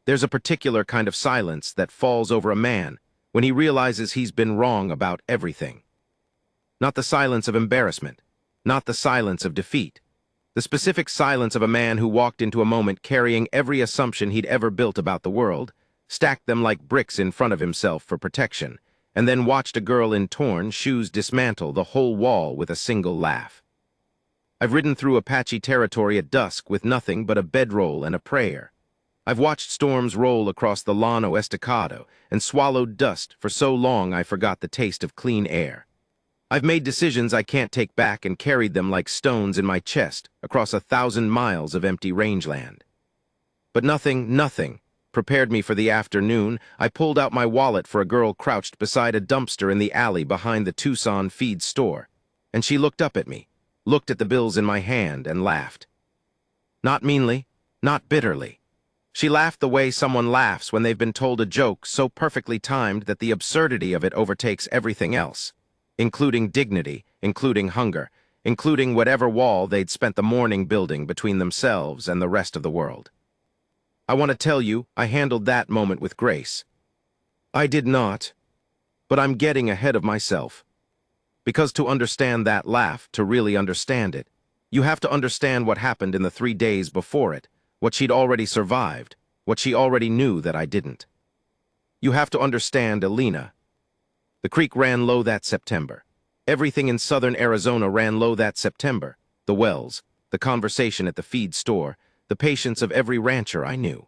There's a particular kind of silence that falls over a man when he realizes he's been wrong about everything. Not the silence of embarrassment, not the silence of defeat. The specific silence of a man who walked into a moment carrying every assumption he'd ever built about the world, stacked them like bricks in front of himself for protection, and then watched a girl in torn shoes dismantle the whole wall with a single laugh. I've ridden through Apache territory at dusk with nothing but a bedroll and a prayer. I've watched storms roll across the Llano Estacado and swallowed dust for so long I forgot the taste of clean air. I've made decisions I can't take back and carried them like stones in my chest across 1,000 miles of empty rangeland. But nothing prepared me for the afternoon. I pulled out my wallet for a girl crouched beside a dumpster in the alley behind the Tucson feed store, and she looked up at me, looked at the bills in my hand, and laughed. Not meanly, not bitterly. She laughed the way someone laughs when they've been told a joke so perfectly timed that the absurdity of it overtakes everything else, including dignity, including hunger, including whatever wall they'd spent the morning building between themselves and the rest of the world. I want to tell you, I handled that moment with grace. I did not, but I'm getting ahead of myself. Because to understand that laugh, to really understand it, you have to understand what happened in the 3 days before it, what she'd already survived, what she already knew that I didn't. You have to understand Elena. The creek ran low that September. Everything in southern Arizona ran low that September. The wells, the conversation at the feed store, the patience of every rancher I knew.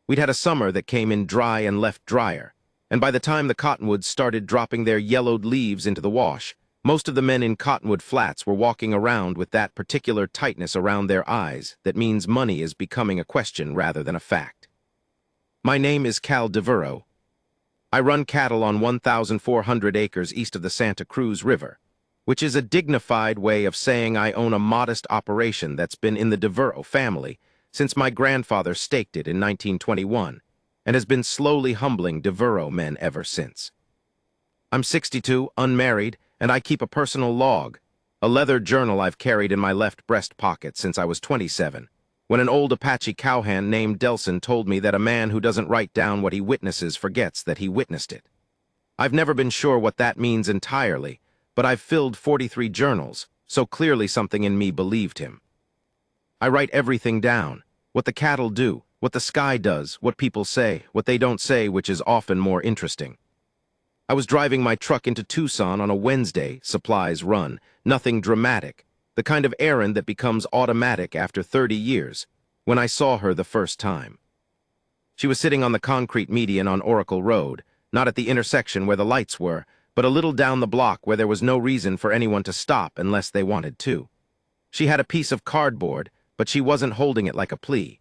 We'd had a summer that came in dry and left drier, and by the time the cottonwoods started dropping their yellowed leaves into the wash, most of the men in Cottonwood Flats were walking around with that particular tightness around their eyes that means money is becoming a question rather than a fact. My name is Cal DeVuro. I run cattle on 1,400 acres east of the Santa Cruz River, which is a dignified way of saying I own a modest operation that's been in the DeVuro family since my grandfather staked it in 1921, and has been slowly humbling DeVuro men ever since. I'm 62, unmarried, and I keep a personal log, a leather journal I've carried in my left breast pocket since I was 27, when an old Apache cowhand named Delson told me that a man who doesn't write down what he witnesses forgets that he witnessed it. I've never been sure what that means entirely, but I've filled 43 journals, so clearly something in me believed him. I write everything down, what the cattle do, what the sky does, what people say, what they don't say, which is often more interesting. I was driving my truck into Tucson on a Wednesday, supplies run, nothing dramatic, the kind of errand that becomes automatic after 30 years, when I saw her the first time. She was sitting on the concrete median on Oracle Road, not at the intersection where the lights were, but a little down the block where there was no reason for anyone to stop unless they wanted to. She had a piece of cardboard, but she wasn't holding it like a plea.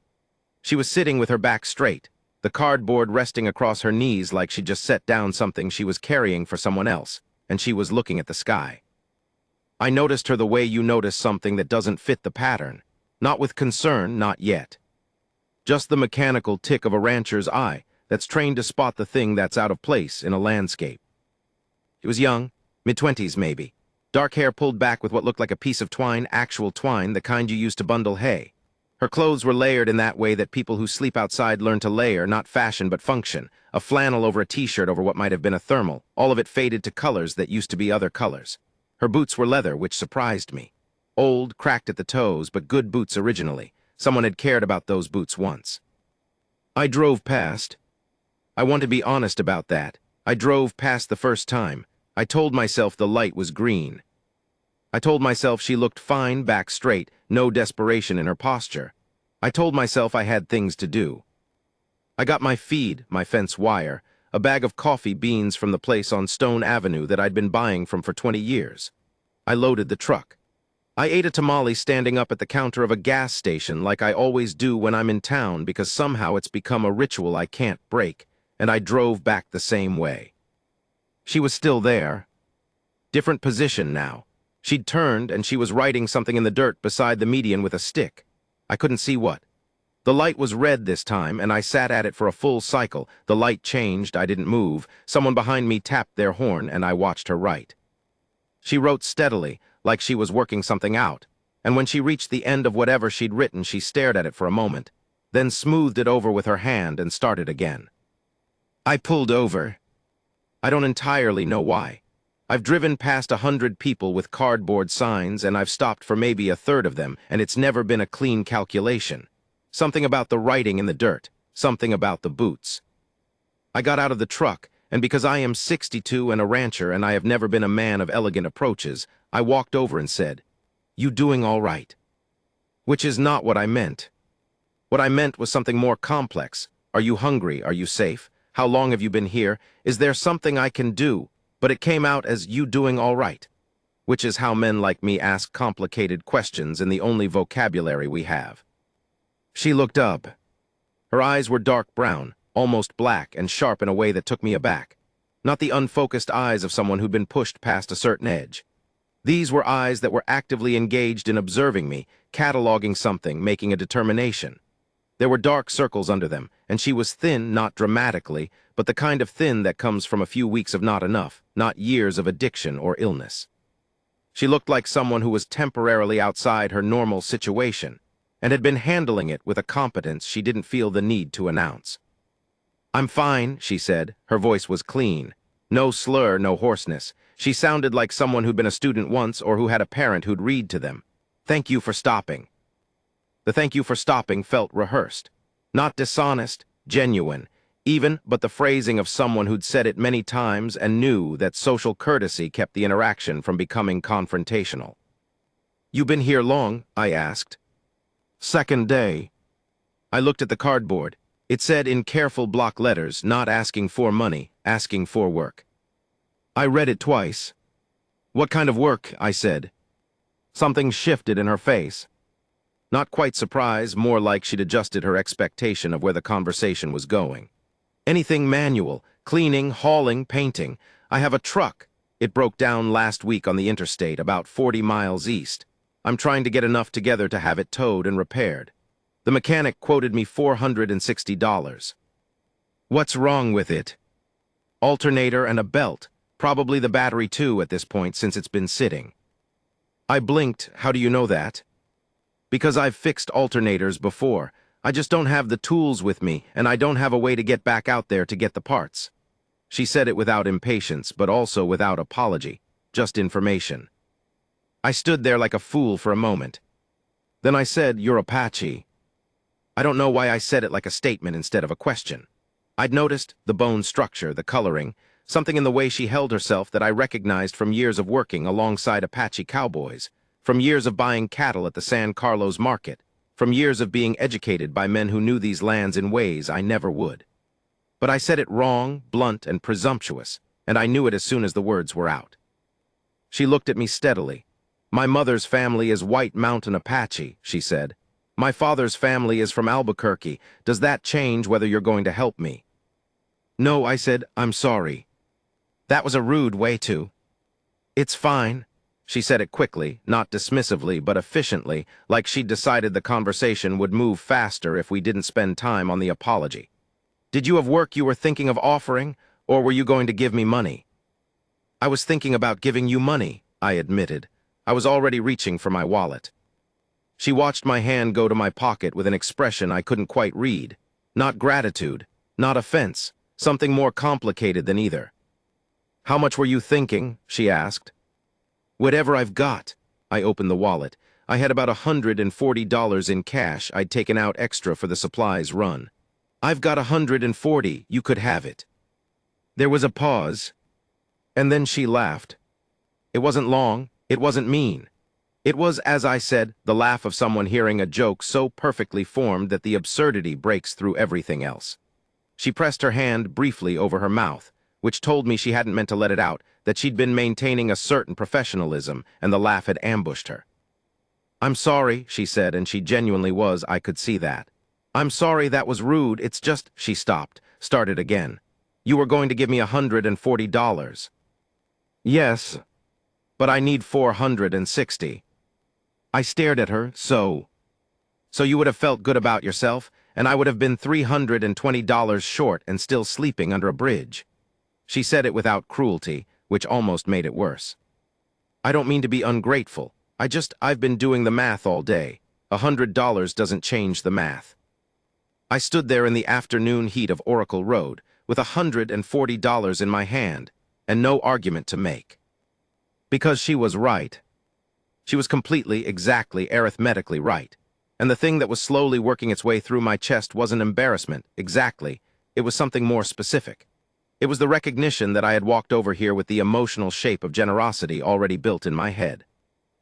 She was sitting with her back straight, the cardboard resting across her knees like she just set down something she was carrying for someone else, and she was looking at the sky. I noticed her the way you notice something that doesn't fit the pattern, not with concern, not yet. Just the mechanical tick of a rancher's eye that's trained to spot the thing that's out of place in a landscape. She was young, mid-20s maybe, dark hair pulled back with what looked like a piece of twine, actual twine, the kind you use to bundle hay. Her clothes were layered in that way that people who sleep outside learn to layer, not fashion but function, a flannel over a t-shirt over what might have been a thermal, all of it faded to colors that used to be other colors. Her boots were leather, which surprised me. Old, cracked at the toes, but good boots originally. Someone had cared about those boots once. I drove past. I want to be honest about that. I drove past the first time. I told myself the light was green. I told myself she looked fine, back straight, no desperation in her posture. I told myself I had things to do. I got my feed, my fence wire, a bag of coffee beans from the place on Stone Avenue that I'd been buying from for 20 years. I loaded the truck. I ate a tamale standing up at the counter of a gas station like I always do when I'm in town because somehow it's become a ritual I can't break, and I drove back the same way. She was still there. Different position now. She'd turned and she was writing something in the dirt beside the median with a stick. I couldn't see what. The light was red this time, and I sat at it for a full cycle. The light changed, I didn't move. Someone behind me tapped their horn, and I watched her write. She wrote steadily, like she was working something out, and when she reached the end of whatever she'd written, she stared at it for a moment. then smoothed it over with her hand and started again. I pulled over. I don't entirely know why. I've driven past 100 people with cardboard signs, and I've stopped for maybe a third of them, and it's never been a clean calculation. Something about the writing in the dirt, something about the boots. I got out of the truck, and because I am 62 and a rancher and I have never been a man of elegant approaches, I walked over and said, "You doing all right?" Which is not what I meant. What I meant was something more complex. Are you hungry? Are you safe? How long have you been here? Is there something I can do? But it came out as "you doing all right," which is how men like me ask complicated questions in the only vocabulary we have. She looked up. Her eyes were dark brown, almost black, and sharp in a way that took me aback. Not the unfocused eyes of someone who'd been pushed past a certain edge. These were eyes that were actively engaged in observing me, cataloging something, making a determination. There were dark circles under them, and she was thin, not dramatically, but the kind of thin that comes from a few weeks of not enough, not years of addiction or illness. She looked like someone who was temporarily outside her normal situation, and had been handling it with a competence she didn't feel the need to announce. "I'm fine," she said. Her voice was clean. No slur, no hoarseness. She sounded like someone who'd been a student once or who had a parent who'd read to them. "Thank you for stopping." The "thank you for stopping" felt rehearsed. Not dishonest, genuine, even, but the phrasing of someone who'd said it many times and knew that social courtesy kept the interaction from becoming confrontational. "You been here long?" I asked. "Second day." I looked at the cardboard. It said in careful block letters, "Not asking for money, asking for work." I read it twice. "What kind of work?" I said. Something shifted in her face. Not quite surprise, more like she'd adjusted her expectation of where the conversation was going. "Anything manual, cleaning, hauling, painting. I have a truck. It broke down last week on the interstate, about 40 miles east. I'm trying to get enough together to have it towed and repaired. The mechanic quoted me $460. "What's wrong with it?" "Alternator and a belt. Probably the battery too at this point since it's been sitting." I blinked. "How do you know that?" "Because I've fixed alternators before. I just don't have the tools with me, and I don't have a way to get back out there to get the parts." She said it without impatience, but also without apology, just information. I stood there like a fool for a moment. Then I said, "You're Apache." I don't know why I said it like a statement instead of a question. I'd noticed the bone structure, the coloring, something in the way she held herself that I recognized from years of working alongside Apache cowboys, from years of buying cattle at the San Carlos market, from years of being educated by men who knew these lands in ways I never would. But I said it wrong, blunt, and presumptuous, and I knew it as soon as the words were out. She looked at me steadily. "My mother's family is White Mountain Apache," she said. "My father's family is from Albuquerque. Does that change whether you're going to help me?" "No," I said. "I'm sorry." That was a rude way to. "It's fine." She said it quickly, not dismissively, but efficiently, like she'd decided the conversation would move faster if we didn't spend time on the apology. "Did you have work you were thinking of offering, or were you going to give me money?" "I was thinking about giving you money," I admitted. I was already reaching for my wallet. She watched my hand go to my pocket with an expression I couldn't quite read. Not gratitude, not offense, something more complicated than either. "How much were you thinking?" she asked. "Whatever I've got." I opened the wallet. I had about $140 in cash I'd taken out extra for the supplies run. "I've got 140. You could have it." There was a pause, and then she laughed. It wasn't long. It wasn't mean. It was, as I said, the laugh of someone hearing a joke so perfectly formed that the absurdity breaks through everything else. She pressed her hand briefly over her mouth, which told me she hadn't meant to let it out, that she'd been maintaining a certain professionalism, and the laugh had ambushed her. "I'm sorry," she said, and she genuinely was, I could see that. "I'm sorry, that was rude, it's just—" She stopped, started again. "You were going to give me $140. "Yes, but I need 460. I stared at her. So you would have felt good about yourself, and I would have been $320 short and still sleeping under a bridge. She said it without cruelty, which almost made it worse. "I don't mean to be ungrateful. I've been doing the math all day. $100 doesn't change the math." I stood there in the afternoon heat of Oracle Road, with $140 in my hand, and no argument to make. Because she was right. She was completely, exactly, arithmetically right. And the thing that was slowly working its way through my chest wasn't embarrassment, exactly. It was something more specific. It was the recognition that I had walked over here with the emotional shape of generosity already built in my head.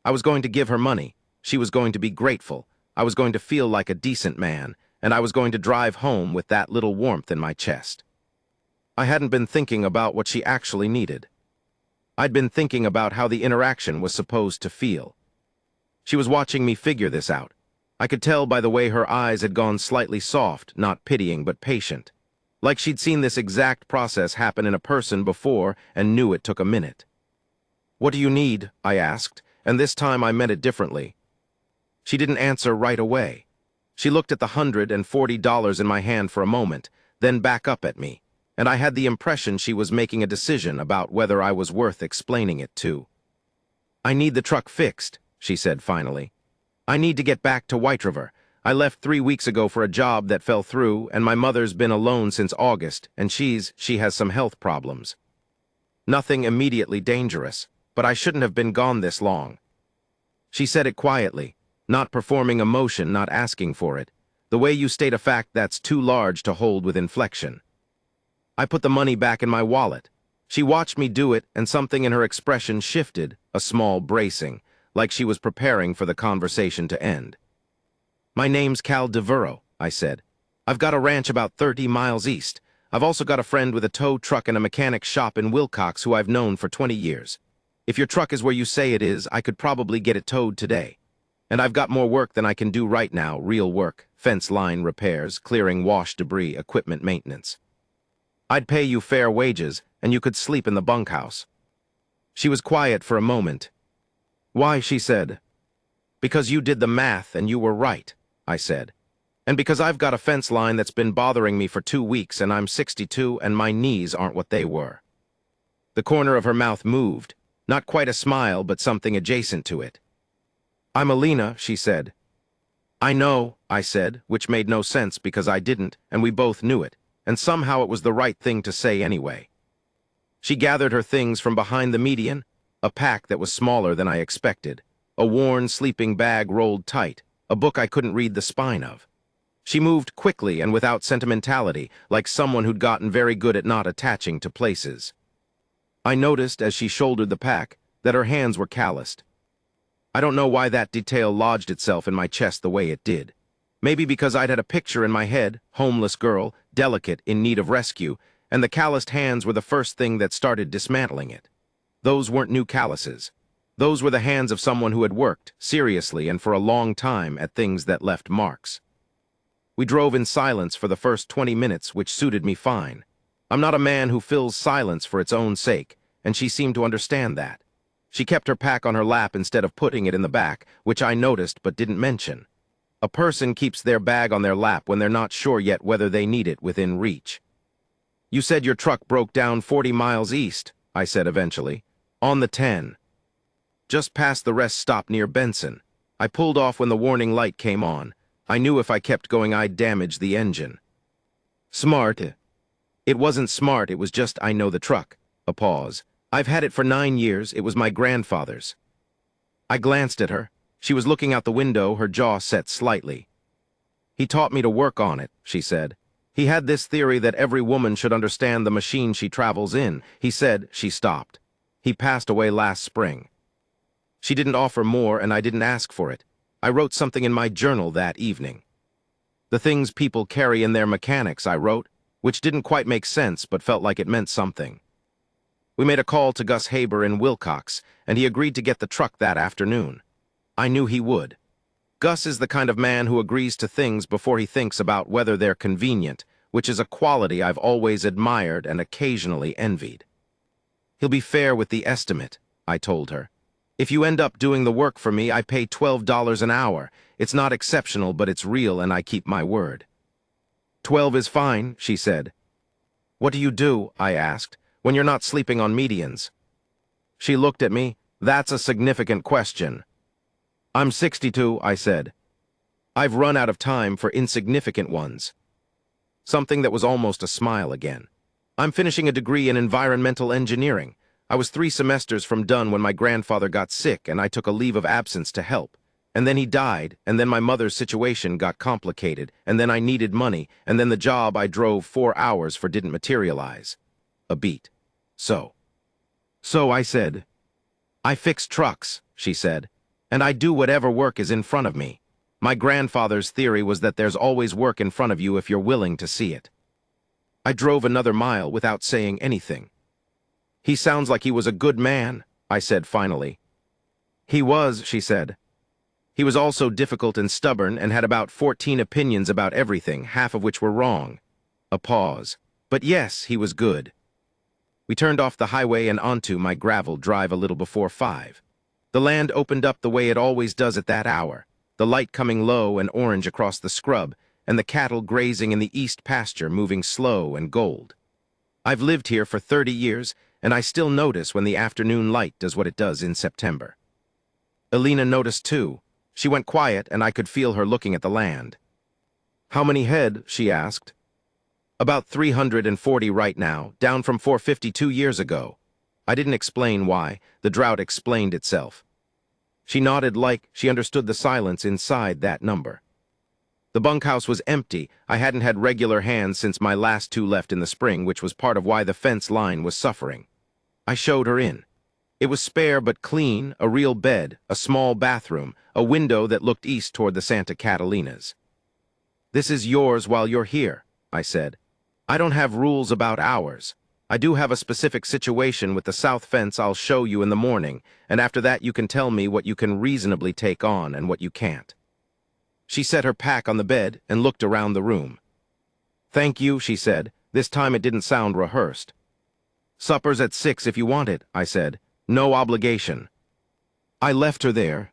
I was going to give her money. She was going to be grateful. I was going to feel like a decent man, and I was going to drive home with that little warmth in my chest. I hadn't been thinking about what she actually needed. I'd been thinking about how the interaction was supposed to feel. She was watching me figure this out. I could tell by the way her eyes had gone slightly soft, not pitying but patient. Like she'd seen this exact process happen in a person before and knew it took a minute. "What do you need?" I asked, and this time I meant it differently. She didn't answer right away. She looked at the $140 in my hand for a moment, then back up at me, and I had the impression she was making a decision about whether I was worth explaining it to. "I need the truck fixed," she said finally. "I need to get back to White River. I left 3 weeks ago for a job that fell through, and my mother's been alone since August, and she has some health problems. Nothing immediately dangerous, but I shouldn't have been gone this long." She said it quietly, not performing emotion, not asking for it, the way you state a fact that's too large to hold with inflection. I put the money back in my wallet. She watched me do it, and something in her expression shifted, a small bracing, like she was preparing for the conversation to end. "My name's Cal DeVuro," I said. "I've got a ranch about 30 miles east. I've also got a friend with a tow truck and a mechanic shop in Wilcox who I've known for 20 years. If your truck is where you say it is, I could probably get it towed today. And I've got more work than I can do right now, real work, fence line repairs, clearing wash debris, equipment maintenance. I'd pay you fair wages, and you could sleep in the bunkhouse." She was quiet for a moment. "Why?" she said. "Because you did the math and you were right," I said. "And because I've got a fence line that's been bothering me for 2 weeks and I'm 62 and my knees aren't what they were." The corner of her mouth moved, not quite a smile but something adjacent to it. "I'm Alina," she said. "I know," I said, which made no sense because I didn't, and we both knew it, and somehow it was the right thing to say anyway. She gathered her things from behind the median, a pack that was smaller than I expected, a worn sleeping bag rolled tight, a book I couldn't read the spine of. She moved quickly and without sentimentality, like someone who'd gotten very good at not attaching to places. I noticed, as she shouldered the pack, that her hands were calloused. I don't know why that detail lodged itself in my chest the way it did. Maybe because I'd had a picture in my head, homeless girl, delicate, in need of rescue, and the calloused hands were the first thing that started dismantling it. Those weren't new calluses. Those were the hands of someone who had worked, seriously and for a long time, at things that left marks. We drove in silence for the first 20 minutes, which suited me fine. I'm not a man who fills silence for its own sake, and she seemed to understand that. She kept her pack on her lap instead of putting it in the back, which I noticed but didn't mention. A person keeps their bag on their lap when they're not sure yet whether they need it within reach. "You said your truck broke down 40 miles east," I said eventually. "On the 10. Just past the rest stop near Benson. I pulled off when the warning light came on. I knew if I kept going I'd damage the engine." "Smart." "It wasn't smart, it was just I know the truck." A pause. "I've had it for 9 years, it was my grandfather's." I glanced at her. She was looking out the window, her jaw set slightly. "He taught me to work on it," she said. "He had this theory that every woman should understand the machine she travels in. He said," she stopped. "He passed away last spring." She didn't offer more, and I didn't ask for it. I wrote something in my journal that evening. "The things people carry in their mechanics," I wrote, which didn't quite make sense but felt like it meant something. We made a call to Gus Haber in Wilcox, and he agreed to get the truck that afternoon. I knew he would. Gus is the kind of man who agrees to things before he thinks about whether they're convenient, which is a quality I've always admired and occasionally envied. "He'll be fair with the estimate," I told her. "If you end up doing the work for me, I pay $12 an hour. It's not exceptional, but it's real, and I keep my word." "12 is fine," she said. "What do you do," I asked, "when you're not sleeping on medians?" She looked at me. "That's a significant question." "I'm 62, I said. "I've run out of time for insignificant ones." something that was almost a smile again. I'm finishing a degree in environmental engineering. I was 3 semesters from done when my grandfather got sick and I took a leave of absence to help. And then he died, and then my mother's situation got complicated, and then I needed money, and then the job I drove 4 hours for didn't materialize. A beat. So I said, I fix trucks, she said, and I do whatever work is in front of me. My grandfather's theory was that there's always work in front of you if you're willing to see it. I drove another mile without saying anything. He sounds like he was a good man, I said finally. He was, she said. He was also difficult and stubborn and had about 14 opinions about everything, half of which were wrong. A pause. But yes, he was good. We turned off the highway and onto my gravel drive a little before 5. The land opened up the way it always does at that hour, the light coming low and orange across the scrub, and the cattle grazing in the east pasture moving slow and gold. I've lived here for 30 years, and I still notice when the afternoon light does what it does in September. Elena noticed too. She went quiet, and I could feel her looking at the land. How many head? She asked. About 340 right now, down from 450 2 years ago. I didn't explain why. The drought explained itself. She nodded like she understood the silence inside that number. The bunkhouse was empty. I hadn't had regular hands since my last 2 left in the spring, which was part of why the fence line was suffering. I showed her in. It was spare but clean, a real bed, a small bathroom, a window that looked east toward the Santa Catalinas. This is yours while you're here, I said. I don't have rules about ours. I do have a specific situation with the south fence I'll show you in the morning, and after that you can tell me what you can reasonably take on and what you can't. She set her pack on the bed and looked around the room. Thank you, she said. This time it didn't sound rehearsed. Supper's at 6 if you want it, I said. No obligation. I left her there,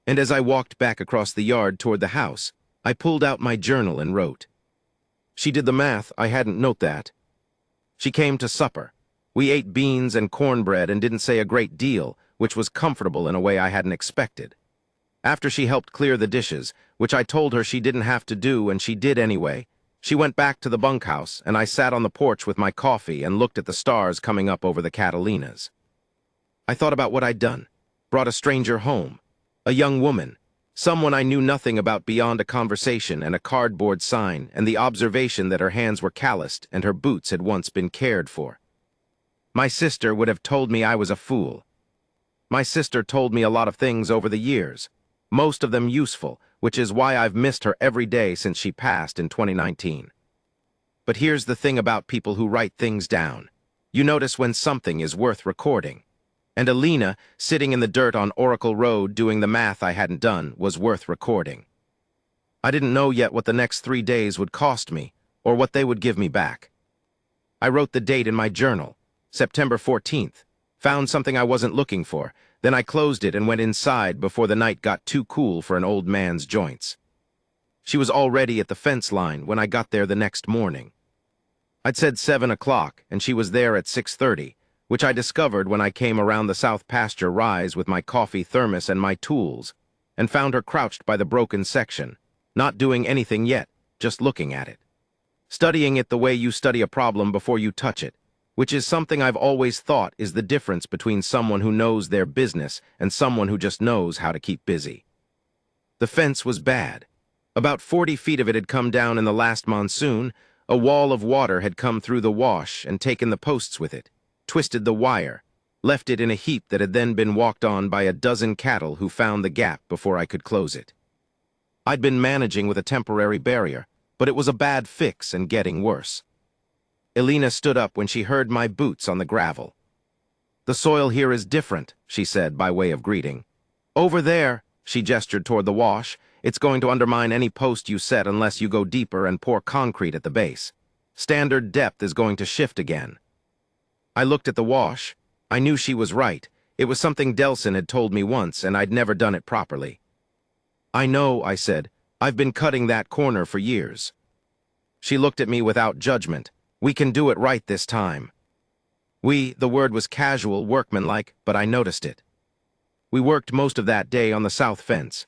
and as I walked back across the yard toward the house, I pulled out my journal and wrote. She did the math, I hadn't note that. She came to supper. We ate beans and cornbread and didn't say a great deal, which was comfortable in a way I hadn't expected. After she helped clear the dishes, which I told her she didn't have to do and she did anyway, she went back to the bunkhouse and I sat on the porch with my coffee and looked at the stars coming up over the Catalinas. I thought about what I'd done. Brought a stranger home. A young woman. Someone I knew nothing about beyond a conversation and a cardboard sign and the observation that her hands were calloused and her boots had once been cared for. My sister would have told me I was a fool. My sister told me a lot of things over the years, most of them useful, which is why I've missed her every day since she passed in 2019. But here's the thing about people who write things down. You notice when something is worth recording. And Elena, sitting in the dirt on Oracle Road doing the math I hadn't done, was worth recording. I didn't know yet what the next 3 days would cost me, or what they would give me back. I wrote the date in my journal, September 14th, found something I wasn't looking for, then I closed it and went inside before the night got too cool for an old man's joints. She was already at the fence line when I got there the next morning. I'd said 7 o'clock, and she was there at 6:30, which I discovered when I came around the south pasture rise with my coffee thermos and my tools, and found her crouched by the broken section, not doing anything yet, just looking at it. Studying it the way you study a problem before you touch it, which is something I've always thought is the difference between someone who knows their business and someone who just knows how to keep busy. The fence was bad. About 40 feet of it had come down in the last monsoon. A wall of water had come through the wash and taken the posts with it, twisted the wire, left it in a heap that had then been walked on by a dozen cattle who found the gap before I could close it. I'd been managing with a temporary barrier, but it was a bad fix and getting worse. Elena stood up when she heard my boots on the gravel. The soil here is different, she said by way of greeting. Over there, she gestured toward the wash, it's going to undermine any post you set unless you go deeper and pour concrete at the base. Standard depth is going to shift again. I looked at the wash. I knew she was right. It was something Delson had told me once, and I'd never done it properly. I know, I said. I've been cutting that corner for years. She looked at me without judgment. We can do it right this time. The word was casual, workmanlike, but I noticed it. We worked most of that day on the south fence.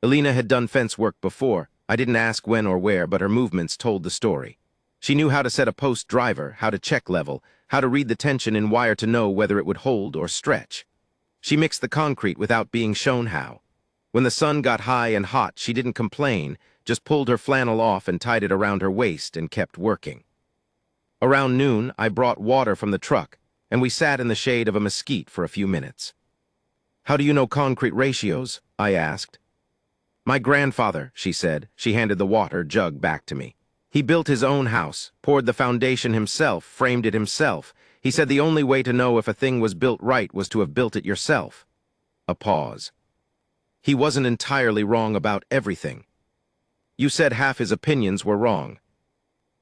Elena had done fence work before, I didn't ask when or where, but her movements told the story. She knew how to set a post driver, how to check level, how to read the tension in wire to know whether it would hold or stretch. She mixed the concrete without being shown how. When the sun got high and hot, she didn't complain, just pulled her flannel off and tied it around her waist and kept working. Around noon, I brought water from the truck, and we sat in the shade of a mesquite for a few minutes. "How do you know concrete ratios?" I asked. "My grandfather," she said. She handed the water jug back to me. "He built his own house, poured the foundation himself, framed it himself. He said the only way to know if a thing was built right was to have built it yourself." A pause. "He wasn't entirely wrong about everything. You said half his opinions were wrong.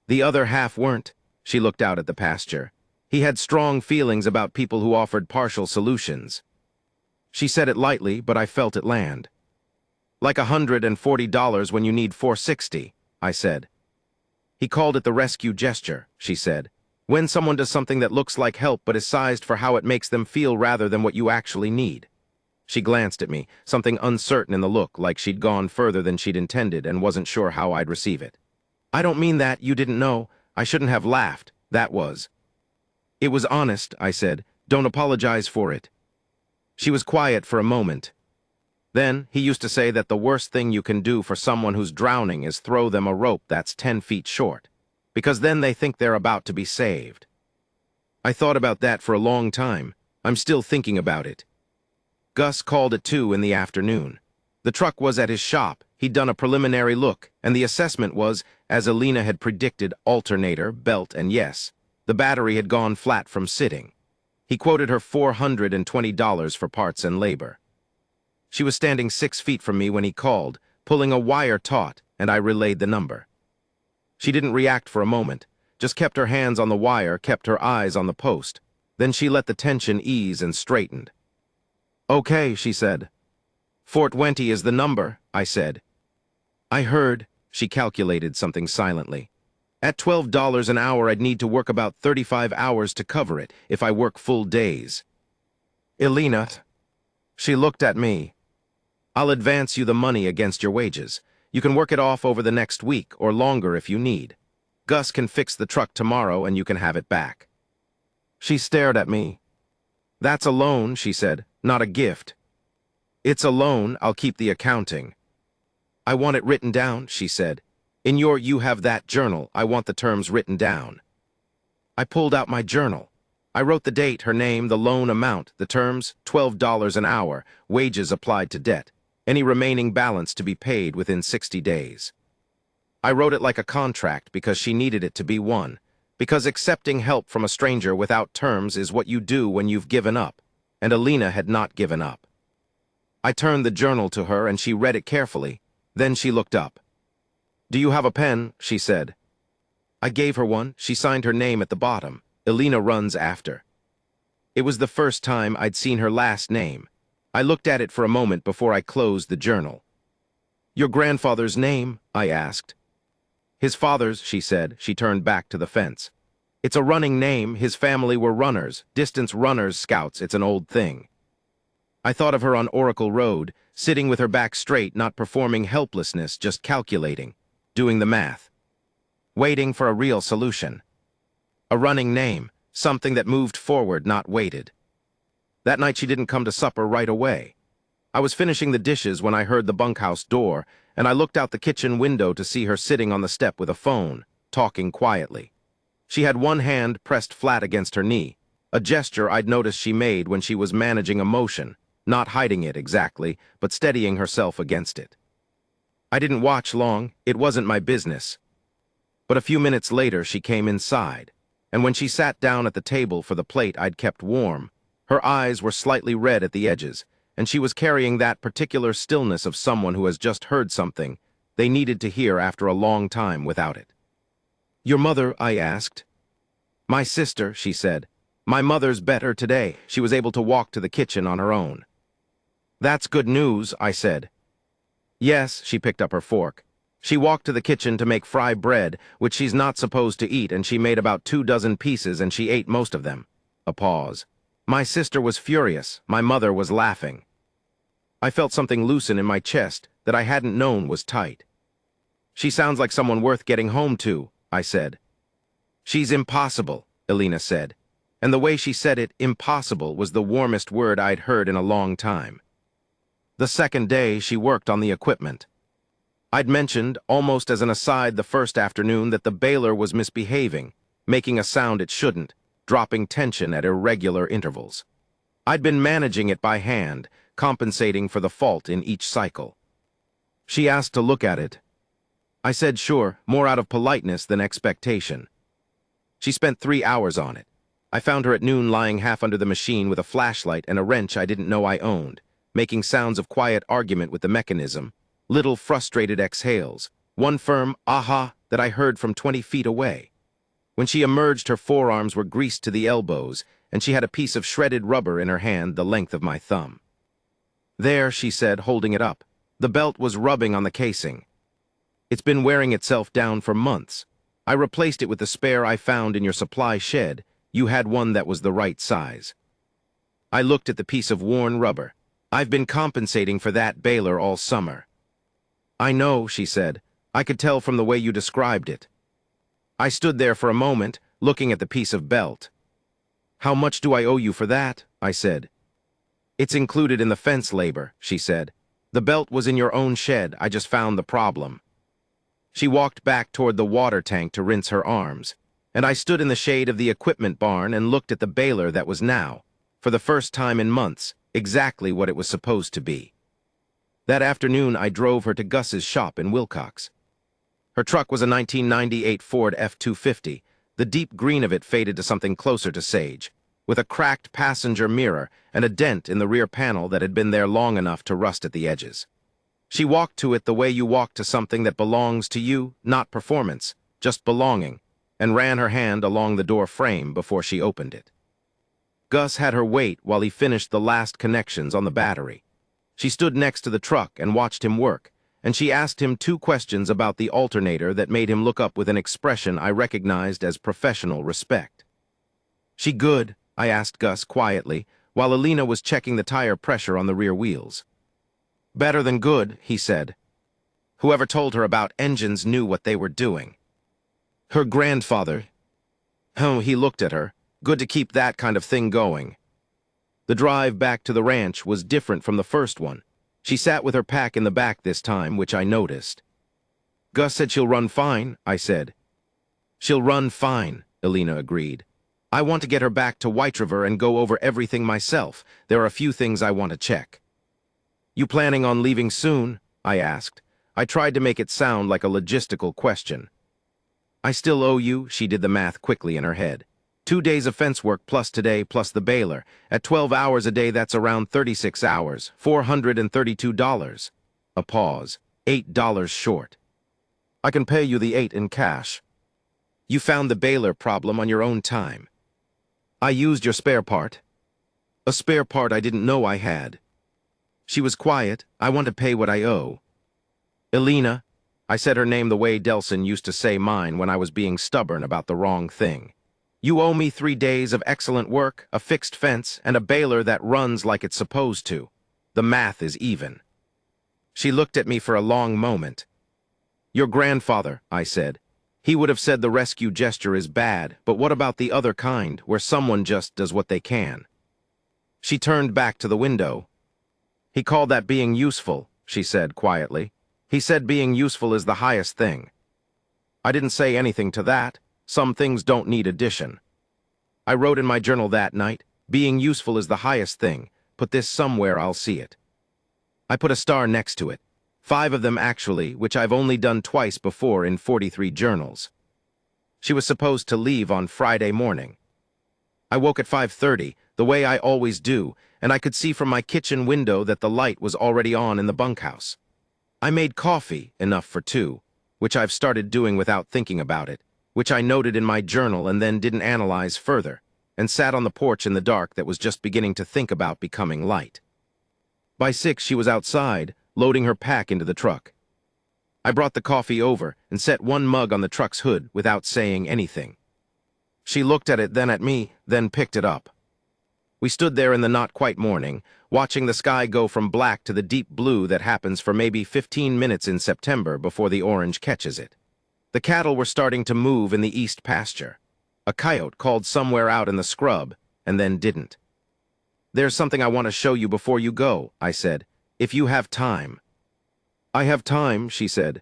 The other half weren't." She looked out at the pasture. "He had strong feelings about people who offered partial solutions." She said it lightly, but I felt it land. "Like $140 when you need $460, I said. "He called it the rescue gesture," she said. "When someone does something that looks like help but is sized for how it makes them feel rather than what you actually need." She glanced at me, something uncertain in the look, like she'd gone further than she'd intended and wasn't sure how I'd receive it. "I don't mean that, you didn't know. I shouldn't have laughed, that was." "It was honest," I said. "Don't apologize for it." She was quiet for a moment. "Then, he used to say that the worst thing you can do for someone who's drowning is throw them a rope that's 10 feet short, because then they think they're about to be saved." I thought about that for a long time. I'm still thinking about it. Gus called at 2 in the afternoon. The truck was at his shop. He'd done a preliminary look, and the assessment was, as Alina had predicted, alternator, belt, and yes, the battery had gone flat from sitting. He quoted her $420 for parts and labor. She was standing 6 feet from me when he called, pulling a wire taut, and I relayed the number. She didn't react for a moment, just kept her hands on the wire, kept her eyes on the post. Then she let the tension ease and straightened. "Okay," she said. "420 is the number," I said. "I heard," she calculated something silently. "At $12 an hour, I'd need to work about 35 hours to cover it if I work full days." "Alina," she looked at me. "I'll advance you the money against your wages. You can work it off over the next week or longer if you need. Gus can fix the truck tomorrow and you can have it back." She stared at me. "That's a loan," she said, "not a gift." "It's a loan. I'll keep the accounting." "I want it written down," she said. "In your You Have That journal, I want the terms written down." I pulled out my journal. I wrote the date, her name, the loan amount, the terms, $12 an hour, wages applied to debt, any remaining balance to be paid within 60 days. I wrote it like a contract because she needed it to be one, because accepting help from a stranger without terms is what you do when you've given up, and Alina had not given up. I turned the journal to her and she read it carefully. Then she looked up. "Do you have a pen?" she said. I gave her one. She signed her name at the bottom. Alina runs after. It was the first time I'd seen her last name. I looked at it for a moment before I closed the journal. "Your grandfather's name?" I asked. "His father's," she said. She turned back to the fence. "It's a running name. His family were runners, distance runners, scouts. It's an old thing." I thought of her on Oracle Road, sitting with her back straight, not performing helplessness, just calculating, doing the math, waiting for a real solution. A running name, something that moved forward, not waited. That night she didn't come to supper right away. I was finishing the dishes when I heard the bunkhouse door, and I looked out the kitchen window to see her sitting on the step with a phone, talking quietly. She had one hand pressed flat against her knee, a gesture I'd noticed she made when she was managing emotion, not hiding it exactly, but steadying herself against it. I didn't watch long. It wasn't my business. But a few minutes later she came inside, and when she sat down at the table for the plate I'd kept warm, her eyes were slightly red at the edges, and she was carrying that particular stillness of someone who has just heard something they needed to hear after a long time without it. "Your mother?" I asked. "My sister," she said. "My mother's better today. She was able to walk to the kitchen on her own." "That's good news," I said. "Yes," she picked up her fork. "She walked to the kitchen to make fry bread, which she's not supposed to eat, and she made about 2 dozen pieces and she ate most of them." A pause. My sister was furious. My mother was laughing. I felt something loosen in my chest that I hadn't known was tight. She sounds like someone worth getting home to, I said. She's impossible, Elena said. And the way she said it, impossible, was the warmest word I'd heard in a long time. The second day, she worked on the equipment. I'd mentioned, almost as an aside the first afternoon, that the baler was misbehaving, making a sound it shouldn't, dropping tension at irregular intervals. I'd been managing it by hand, compensating for the fault in each cycle. She asked to look at it. I said sure, more out of politeness than expectation. She spent 3 hours on it. I found her at noon lying half under the machine with a flashlight and a wrench I didn't know I owned, making sounds of quiet argument with the mechanism, little frustrated exhales, one firm aha that I heard from 20 feet away. When she emerged, her forearms were greased to the elbows, and she had a piece of shredded rubber in her hand the length of my thumb. There, she said, holding it up. The belt was rubbing on the casing. It's been wearing itself down for months. I replaced it with the spare I found in your supply shed. You had one that was the right size. I looked at the piece of worn rubber. I've been compensating for that baler all summer. I know, she said. I could tell from the way you described it. I stood there for a moment, looking at the piece of belt. How much do I owe you for that? I said. It's included in the fence labor, she said. The belt was in your own shed. I just found the problem. She walked back toward the water tank to rinse her arms, and I stood in the shade of the equipment barn and looked at the baler that was now, for the first time in months, exactly what it was supposed to be. That afternoon, I drove her to Gus's shop in Wilcox. Her truck was a 1998 Ford F-250. The deep green of it faded to something closer to sage, with a cracked passenger mirror and a dent in the rear panel that had been there long enough to rust at the edges. She walked to it the way you walk to something that belongs to you, not performance, just belonging, and ran her hand along the door frame before she opened it. Gus had her wait while he finished the last connections on the battery. She stood next to the truck and watched him work, and she asked him 2 questions about the alternator that made him look up with an expression I recognized as professional respect. She good? I asked Gus quietly, while Elena was checking the tire pressure on the rear wheels. Better than good, he said. Whoever told her about engines knew what they were doing. Her grandfather. Oh, he looked at her. Good to keep that kind of thing going. The drive back to the ranch was different from the first one. She sat with her pack in the back this time, which I noticed. Gus said she'll run fine, I said. She'll run fine, Elena agreed. I want to get her back to White River and go over everything myself. There are a few things I want to check. You planning on leaving soon? I asked. I tried to make it sound like a logistical question. I still owe you, she did the math quickly in her head. 2 days of fence work plus today plus the baler. At 12 hours a day, that's around 36 hours, $432. A pause. $8 short. I can pay you the $8 in cash. You found the baler problem on your own time. I used your spare part. A spare part I didn't know I had. She was quiet. I want to pay what I owe. Elena, I said her name the way Delson used to say mine when I was being stubborn about the wrong thing. You owe me 3 days of excellent work, a fixed fence, and a baler that runs like it's supposed to. The math is even. She looked at me for a long moment. Your grandfather, I said. He would have said the rescue gesture is bad, but what about the other kind, where someone just does what they can? She turned back to the window. He called that being useful, she said quietly. He said being useful is the highest thing. I didn't say anything to that. Some things don't need addition. I wrote in my journal that night, being useful is the highest thing. Put this somewhere, I'll see it. I put a star next to it. 5 of them actually, which I've only done twice before in 43 journals. She was supposed to leave on Friday morning. I woke at 5:30, the way I always do, and I could see from my kitchen window that the light was already on in the bunkhouse. I made coffee, enough for 2, which I've started doing without thinking about it, which I noted in my journal and then didn't analyze further, and sat on the porch in the dark that was just beginning to think about becoming light. By 6, she was outside, loading her pack into the truck. I brought the coffee over and set 1 mug on the truck's hood without saying anything. She looked at it, then at me, then picked it up. We stood there in the not-quite morning, watching the sky go from black to the deep blue that happens for maybe 15 minutes in September before the orange catches it. The cattle were starting to move in the east pasture. A coyote called somewhere out in the scrub, and then didn't. "There's something I want to show you before you go," I said, "if you have time." "I have time," she said.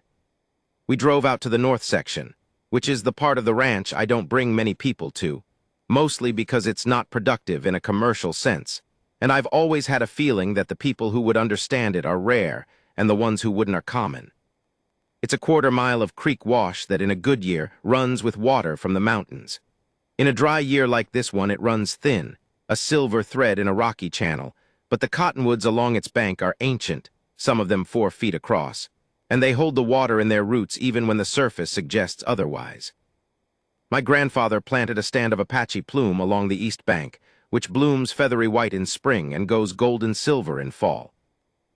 We drove out to the north section, which is the part of the ranch I don't bring many people to, mostly because it's not productive in a commercial sense, and I've always had a feeling that the people who would understand it are rare, and the ones who wouldn't are common. It's a quarter-mile of creek wash that in a good year runs with water from the mountains. In a dry year like this one, it runs thin, a silver thread in a rocky channel, but the cottonwoods along its bank are ancient, some of them 4 feet across, and they hold the water in their roots even when the surface suggests otherwise. My grandfather planted a stand of Apache plume along the east bank, which blooms feathery white in spring and goes golden silver in fall.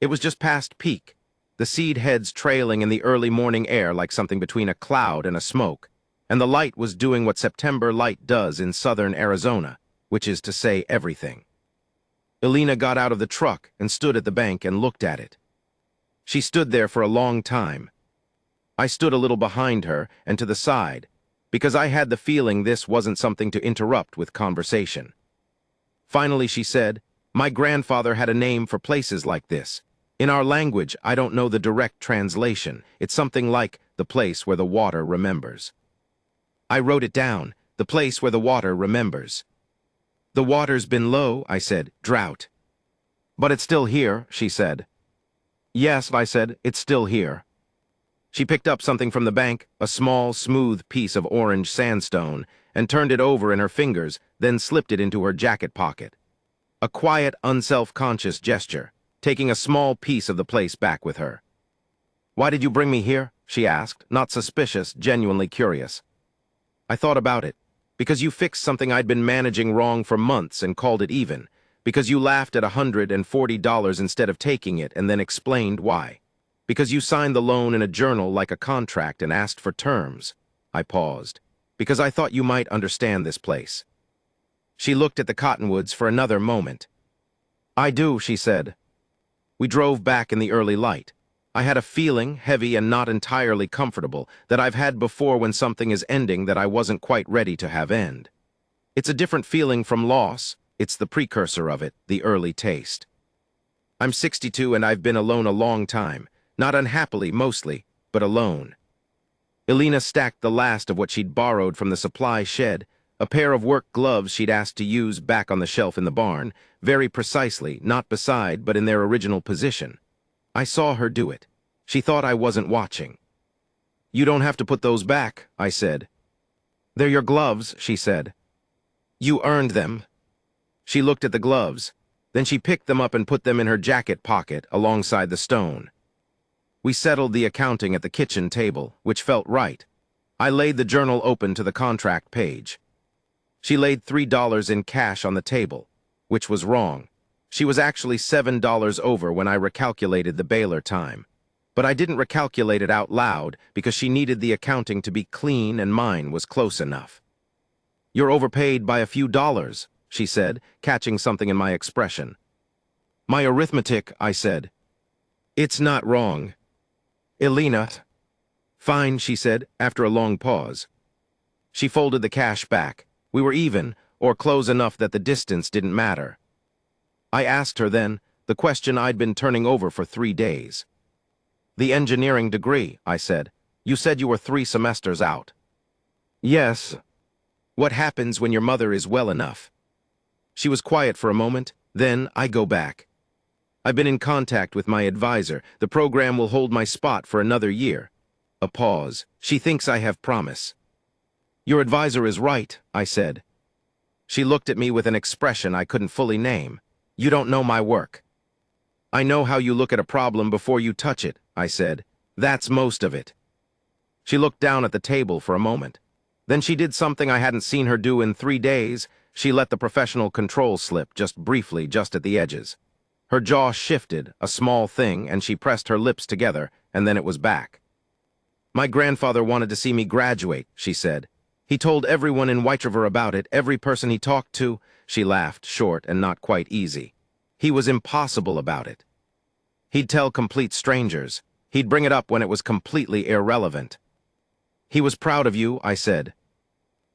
It was just past peak, the seed heads trailing in the early morning air like something between a cloud and a smoke, and the light was doing what September light does in southern Arizona, which is to say everything. Elena got out of the truck and stood at the bank and looked at it. She stood there for a long time. I stood a little behind her and to the side, because I had the feeling this wasn't something to interrupt with conversation. Finally she said, "My grandfather had a name for places like this. In our language, I don't know the direct translation. It's something like the place where the water remembers." I wrote it down, the place where the water remembers. "The water's been low," I said, "drought." "But it's still here," she said. "Yes," I said, "it's still here." She picked up something from the bank, a small, smooth piece of orange sandstone, and turned it over in her fingers, then slipped it into her jacket pocket. A quiet, unself-conscious gesture, taking a small piece of the place back with her. "Why did you bring me here?" she asked, not suspicious, genuinely curious. I thought about it. Because you fixed something I'd been managing wrong for months and called it even. Because you laughed at $140 instead of taking it and then explained why. Because you signed the loan in a journal like a contract and asked for terms. I paused. Because I thought you might understand this place. She looked at the cottonwoods for another moment. "I do," she said. We drove back in the early light. I had a feeling, heavy and not entirely comfortable, that I've had before when something is ending that I wasn't quite ready to have end. It's a different feeling from loss. It's the precursor of it, the early taste. I'm 62 and I've been alone a long time. Not unhappily, mostly, but alone. Elena stacked the last of what she'd borrowed from the supply shed, a pair of work gloves she'd asked to use back on the shelf in the barn, very precisely, not beside, but in their original position. I saw her do it. She thought I wasn't watching. "You don't have to put those back," I said. "They're your gloves," she said. "You earned them." She looked at the gloves. Then she picked them up and put them in her jacket pocket alongside the stone. We settled the accounting at the kitchen table, which felt right. I laid the journal open to the contract page. She laid $3 in cash on the table, which was wrong. She was actually $7 over when I recalculated the bailer time. But I didn't recalculate it out loud because she needed the accounting to be clean and mine was close enough. "You're overpaid by a few dollars," she said, catching something in my expression. "My arithmetic," I said. "It's not wrong." "Elena." "Fine," she said, after a long pause. She folded the cash back. We were even, or close enough that the distance didn't matter. I asked her then, the question I'd been turning over for 3 days. "The engineering degree," I said. "You said you were 3 semesters out." "Yes." "What happens when your mother is well enough?" She was quiet for a moment, then I go back. "I've been in contact with my advisor. The program will hold my spot for another year." A pause. "She thinks I have promise." "Your advisor is right," I said. She looked at me with an expression I couldn't fully name. "You don't know my work." "I know how you look at a problem before you touch it," I said. "That's most of it." She looked down at the table for a moment. Then she did something I hadn't seen her do in 3 days. She let the professional control slip just briefly, just at the edges. Her jaw shifted, a small thing, and she pressed her lips together, and then it was back. "My grandfather wanted to see me graduate," she said. He told everyone in Whiteriver about it, every person he talked to. She laughed, short and not quite easy. He was impossible about it. He'd tell complete strangers. He'd bring it up when it was completely irrelevant. He was proud of you, I said.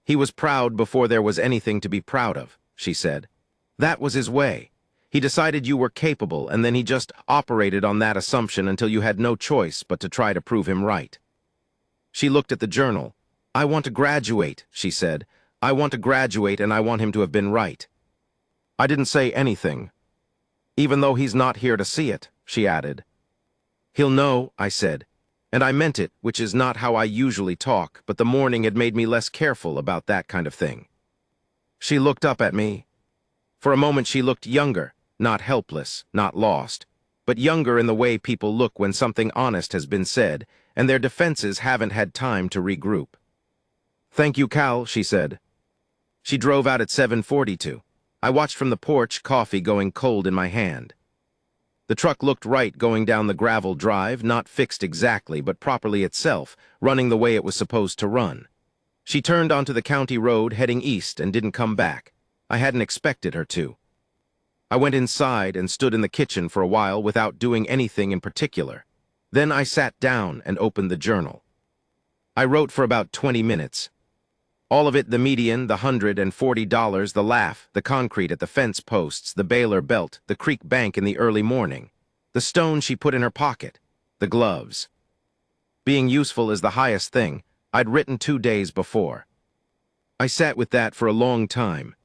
He was proud before there was anything to be proud of, she said. That was his way. He decided you were capable, and then he just operated on that assumption until you had no choice but to try to prove him right. She looked at the journal. I want to graduate, she said. I want to graduate, and I want him to have been right. I didn't say anything. Even though he's not here to see it, she added. He'll know, I said. And I meant it, which is not how I usually talk, but the morning had made me less careful about that kind of thing. She looked up at me. For a moment she looked younger, not helpless, not lost, but younger in the way people look when something honest has been said, and their defenses haven't had time to regroup. Thank you, Cal, she said. She drove out at 7:42. I watched from the porch, coffee going cold in my hand. The truck looked right going down the gravel drive, not fixed exactly, but properly itself, running the way it was supposed to run. She turned onto the county road, heading east, and didn't come back. I hadn't expected her to. I went inside and stood in the kitchen for a while without doing anything in particular. Then I sat down and opened the journal. I wrote for about 20 minutes. All of it, the median, the $140, the laugh, the concrete at the fence posts, the Baylor belt, the creek bank in the early morning, the stone she put in her pocket, the gloves. Being useful is the highest thing. I'd written 2 days before. I sat with that for a long time.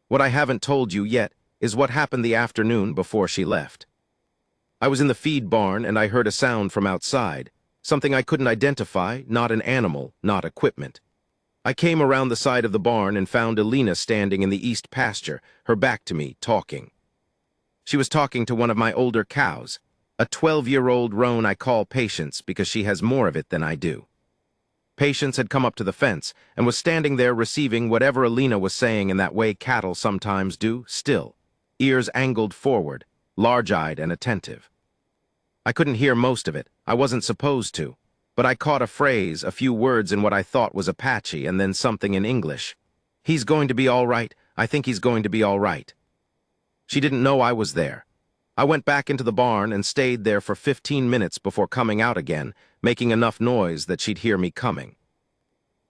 What I haven't told you yet is what happened the afternoon before she left. I was in the feed barn and I heard a sound from outside, something I couldn't identify, not an animal, not equipment. I came around the side of the barn and found Alina standing in the east pasture, her back to me, talking. She was talking to one of my older cows, a 12-year-old roan I call Patience because she has more of it than I do. Patience had come up to the fence and was standing there receiving whatever Alina was saying in that way cattle sometimes do, still, ears angled forward, large-eyed and attentive. I couldn't hear most of it. I wasn't supposed to. But I caught a phrase, a few words in what I thought was Apache, and then something in English. He's going to be all right. I think he's going to be all right. She didn't know I was there. I went back into the barn and stayed there for 15 minutes before coming out again, making enough noise that she'd hear me coming.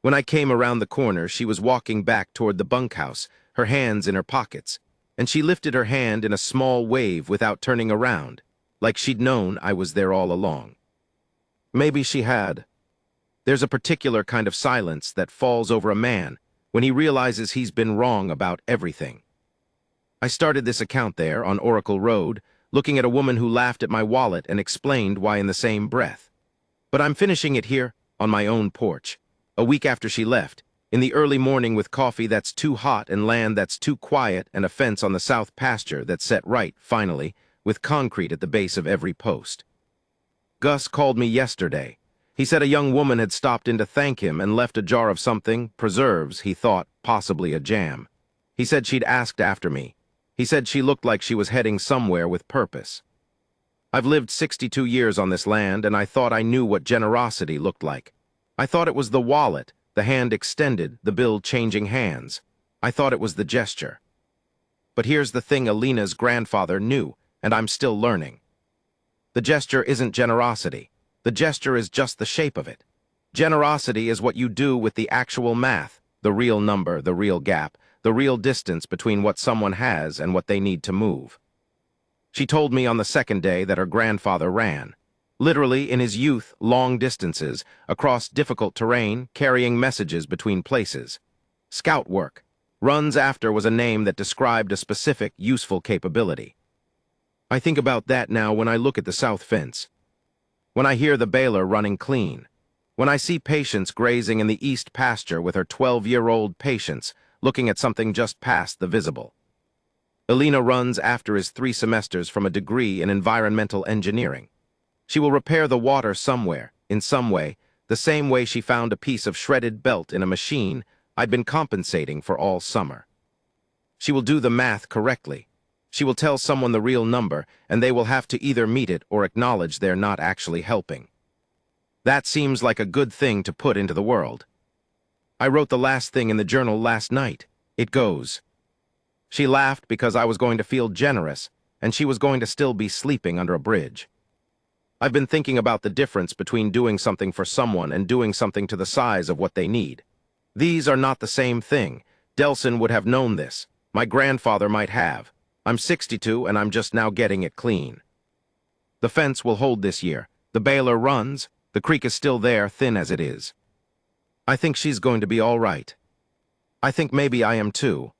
When I came around the corner, she was walking back toward the bunkhouse, her hands in her pockets, and she lifted her hand in a small wave without turning around, like she'd known I was there all along. Maybe she had. There's a particular kind of silence that falls over a man when he realizes he's been wrong about everything. I started this account there on Oracle Road, looking at a woman who laughed at my wallet and explained why in the same breath. But I'm finishing it here, on my own porch, a week after she left, in the early morning with coffee that's too hot and land that's too quiet and a fence on the south pasture that's set right, finally, with concrete at the base of every post. Gus called me yesterday. He said a young woman had stopped in to thank him and left a jar of something, preserves, he thought, possibly a jam. He said she'd asked after me. He said she looked like she was heading somewhere with purpose. I've lived 62 years on this land, and I thought I knew what generosity looked like. I thought it was the wallet, the hand extended, the bill changing hands. I thought it was the gesture. But here's the thing Alina's grandfather knew, and I'm still learning. The gesture isn't generosity. The gesture is just the shape of it. Generosity is what you do with the actual math, the real number, the real gap, the real distance between what someone has and what they need to move. She told me on the second day that her grandfather ran. Literally, in his youth, long distances, across difficult terrain, carrying messages between places. Scout work. Runs after was a name that described a specific, useful capability. I think about that now when I look at the south fence. When I hear the Baylor running clean. When I see Patience grazing in the east pasture with her 12-year-old Patience, looking at something just past the visible. Alina runs after his 3 semesters from a degree in environmental engineering. She will repair the water somewhere, in some way, the same way she found a piece of shredded belt in a machine I'd been compensating for all summer. She will do the math correctly. She will tell someone the real number, and they will have to either meet it or acknowledge they're not actually helping. That seems like a good thing to put into the world. I wrote the last thing in the journal last night. It goes. She laughed because I was going to feel generous, and she was going to still be sleeping under a bridge. I've been thinking about the difference between doing something for someone and doing something to the size of what they need. These are not the same thing. Delson would have known this. My grandfather might have. I'm 62 and I'm just now getting it clean. The fence will hold this year. The baler runs. The creek is still there, thin as it is. I think she's going to be all right. I think maybe I am too.